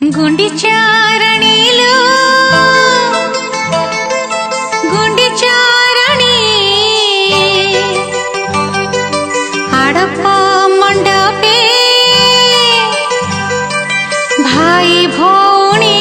गुंडिचारणीलो गुंडिचारणी आड़प मंडपे भाई भौणी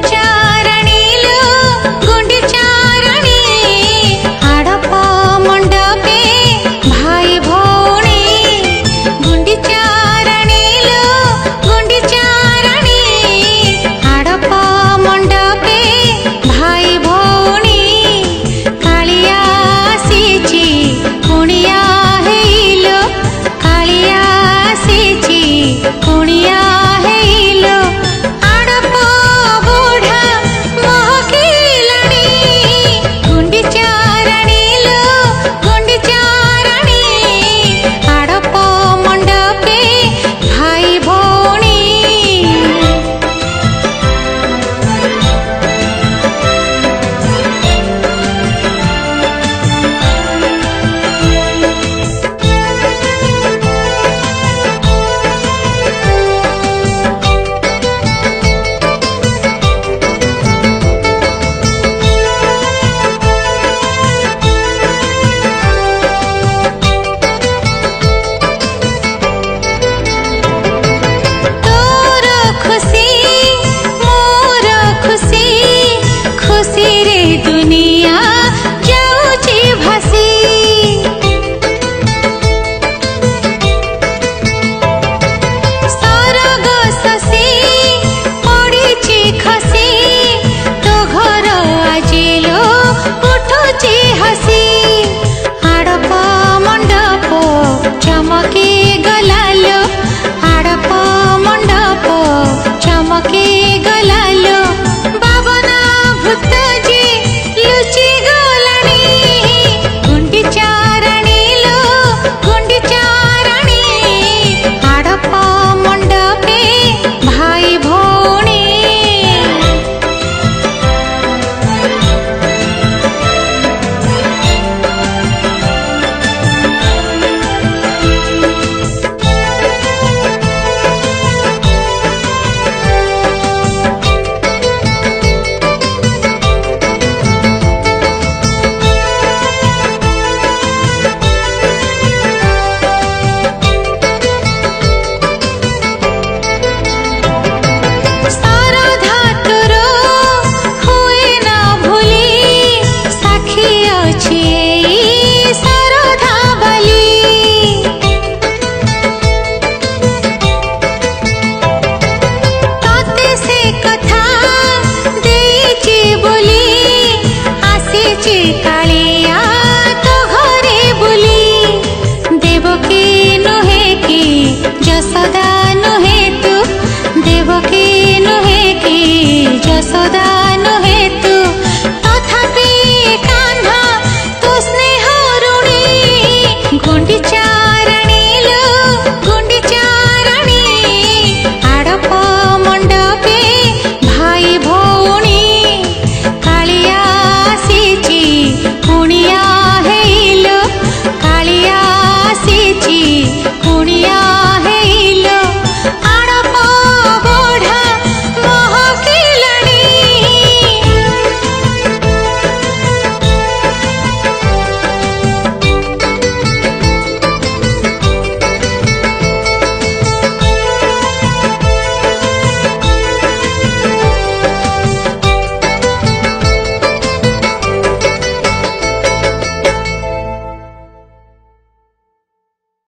गुंडिचारणीलो गुंडिचारणी आड़प मंडपे भाई भौणी गुंडिचारणीलो गुंडिचारणी आड़प मंडपे भाई भौणी कालिया आसीची कुणिया हेलो कालिया आसीची कुणिया हेलो दुनिया जाऊची भासी सरग ससी पड़ीची खसी तो घर आजिलो उठुची हसी आड़प मंडप चमकी गलालो आड़प मंडप चमकी गलालो बाबना भूत कालिया तो घरे बुली देवकी नुहे की जसोदा नुहे तू देवकी नुहे की जसोदा नुहे तू तथापि कान्हा तो स्नेह ऋणी गुंडिचारणीलो गुंडिचारणी आड़प मंडपे भाई भौणी कालिया कुणिया हेलो कालिया आसीची